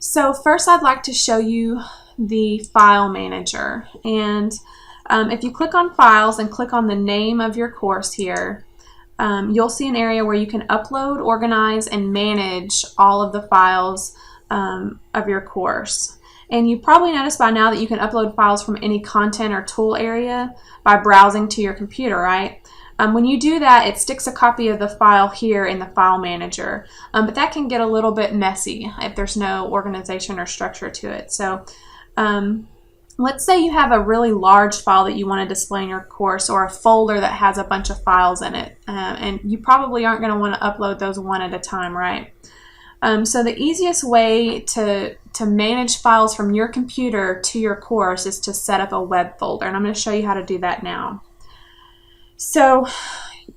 So first I'd like to show you the file manager, and if you click on files and click on the name of your course here, you'll see an area where you can upload, organize, and manage all of the files of your course. And you probably noticed by now that you can upload files from any content or tool area by browsing to your computer, right? When you do that, it sticks a copy of the file here in the file manager, but that can get a little bit messy if there's no organization or structure to it. So let's say you have a really large file that you want to display in your course, or a folder that has a bunch of files in it, and you probably aren't going to want to upload those one at a time, right? So the easiest way to manage files from your computer to your course is to set up a web folder, and I'm going to show you how to do that now. So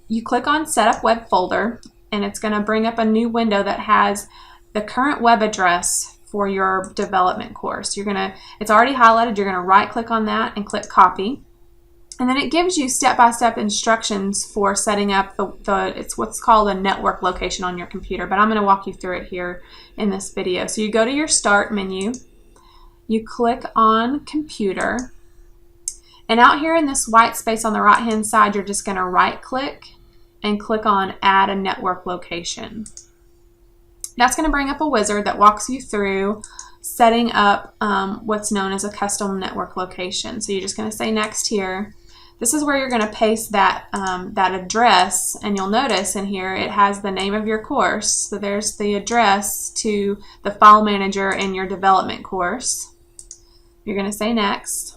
you click on Setup Web Folder, and it's going to bring up a new window that has the current web address for your development course. It's already highlighted. You're going to right click on that and click Copy. And then it gives you step-by-step instructions for setting up it's what's called a network location on your computer, but I'm going to walk you through it here in this video. So you go to your Start menu, you click on Computer, and out here in this white space on the right hand side, you're just going to right click and click on Add a Network Location. That's going to bring up a wizard that walks you through setting up what's known as a custom network location. So you're just going to say Next here. This is where you're going to paste that address, and you'll notice in here it has the name of your course. So there's the address to the file manager in your development course. You're going to say Next.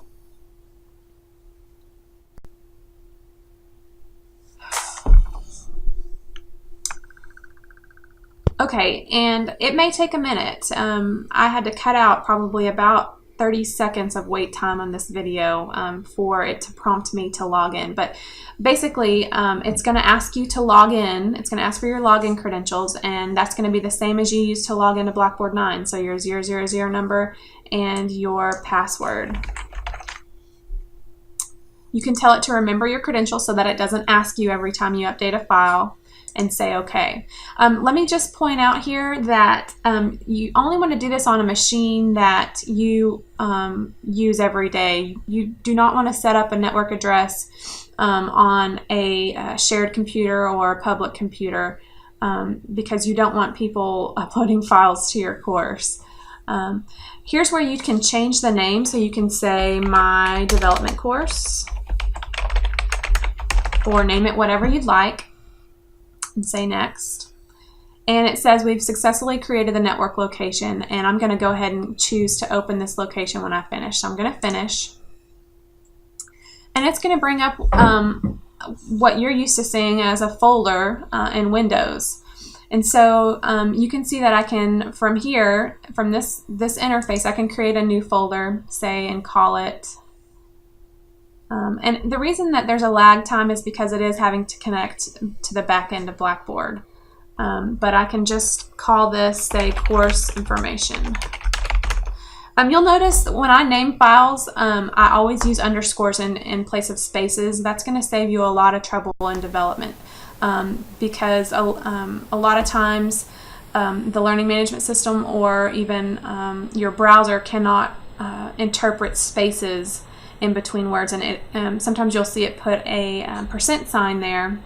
Okay, and it may take a minute. I had to cut out probably about 30 seconds of wait time on this video for it to prompt me to log in. But basically, it's going to ask you to log in. It's going to ask for your login credentials, and that's going to be the same as you used to log into Blackboard 9. So your 000 number and your password. You can tell it to remember your credentials so that it doesn't ask you every time you update a file, and say OK. Let me just point out here that you only want to do this on a machine that you use every day. You do not want to set up a network address on a shared computer or a public computer because you don't want people uploading files to your course. Here's where you can change the name, so you can say My Development Course, or name it whatever you'd like, and say Next. And it says we've successfully created the network location, and I'm going to go ahead and choose to open this location when I finish. So I'm going to finish, and it's going to bring up what you're used to seeing as a folder in Windows. And so you can see that I can, from here, from this interface, I can create a new folder, say, and call it. And the reason that there's a lag time is because it is having to connect to the back end of Blackboard. But I can just call this, say, Course Information. You'll notice that when I name files, I always use underscores in place of spaces. That's going to save you a lot of trouble in development because a lot of times the learning management system or even your browser cannot interpret spaces in between words, and sometimes you'll see it put a % there.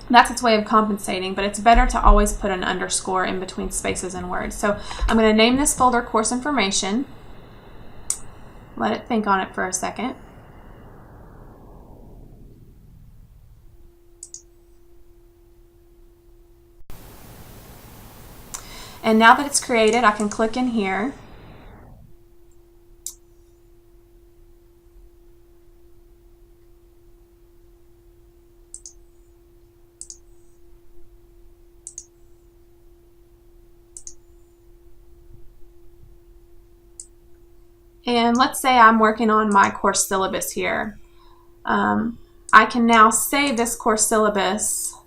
That's its way of compensating, but it's better to always put an underscore in between spaces and words. So I'm going to name this folder Course Information. Let it think on it for a second. And now that it's created, I can click in here. And let's say I'm working on my course syllabus here. I can now save this course syllabus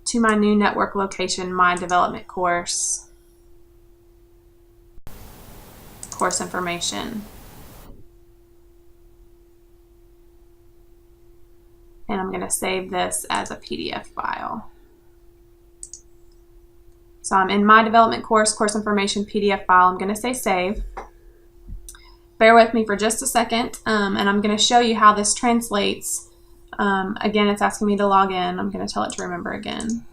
to my new network location, My Development Course, Course Information. And I'm going to save this as a PDF file. So I'm in my development course, course information PDF file. I'm going to say save. Bear with me for just a second, and I'm going to show you how this translates. Again, it's asking me to log in. I'm going to tell it to remember again.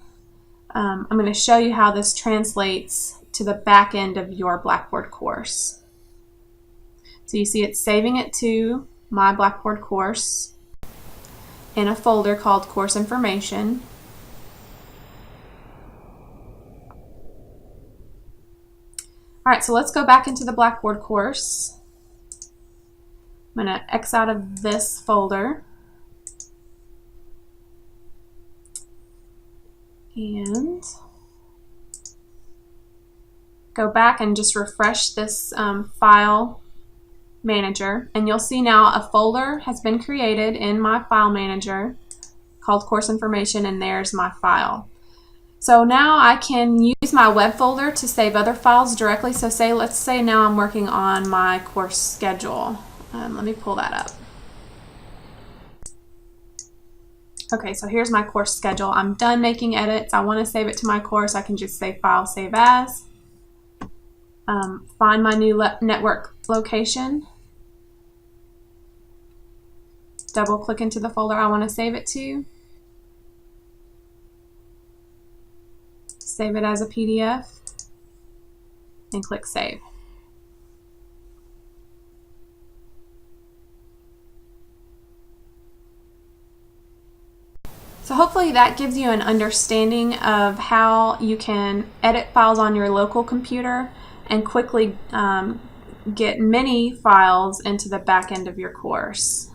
I'm going to show you how this translates to the back end of your Blackboard course. So you see it's saving it to my Blackboard course in a folder called Course Information. All right, so let's go back into the Blackboard course. I'm going to X out of this folder. And go back and just refresh this file manager. And you'll see now a folder has been created in my file manager called Course Information, and there's my file. So now I can use my web folder to save other files directly. So let's say now I'm working on my course schedule. Let me pull that up. Okay, so here's my course schedule. I'm done making edits. I want to save it to my course. I can just say File, Save As. Find my new network location. Double click into the folder I want to save it to. Save it as a PDF. And click Save. So hopefully that gives you an understanding of how you can edit files on your local computer and quickly get many files into the back end of your course.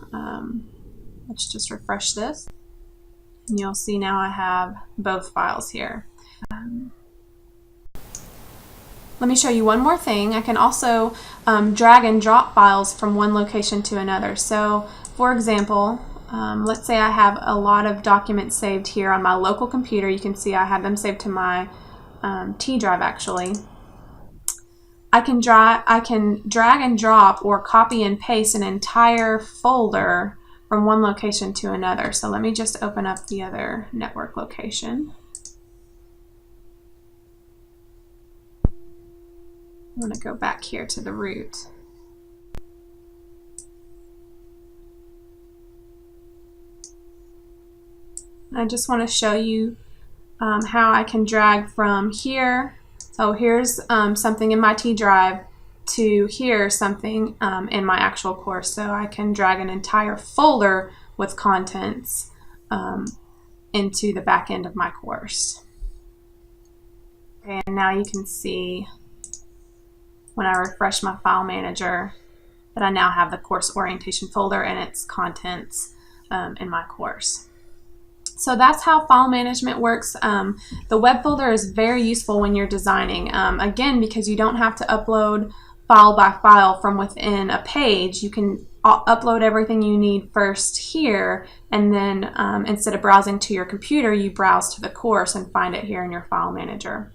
Let's just refresh this. And you'll see now I have both files here. Let me show you one more thing. I can also drag and drop files from one location to another. So for example, let's say I have a lot of documents saved here on my local computer. You can see I have them saved to my T drive actually. I can drag and drop or copy and paste an entire folder from one location to another. So let me just open up the other network location. I'm going to go back here to the root. I just want to show you how I can drag from here. So here's something in my T drive to here something in my actual course. So I can drag an entire folder with contents into the back end of my course. Okay, and now you can see when I refresh my file manager that I now have the course orientation folder and its contents in my course. So that's how file management works. The web folder is very useful when you're designing. Again, because you don't have to upload file by file from within a page, you can upload everything you need first here, and then instead of browsing to your computer, you browse to the course and find it here in your file manager.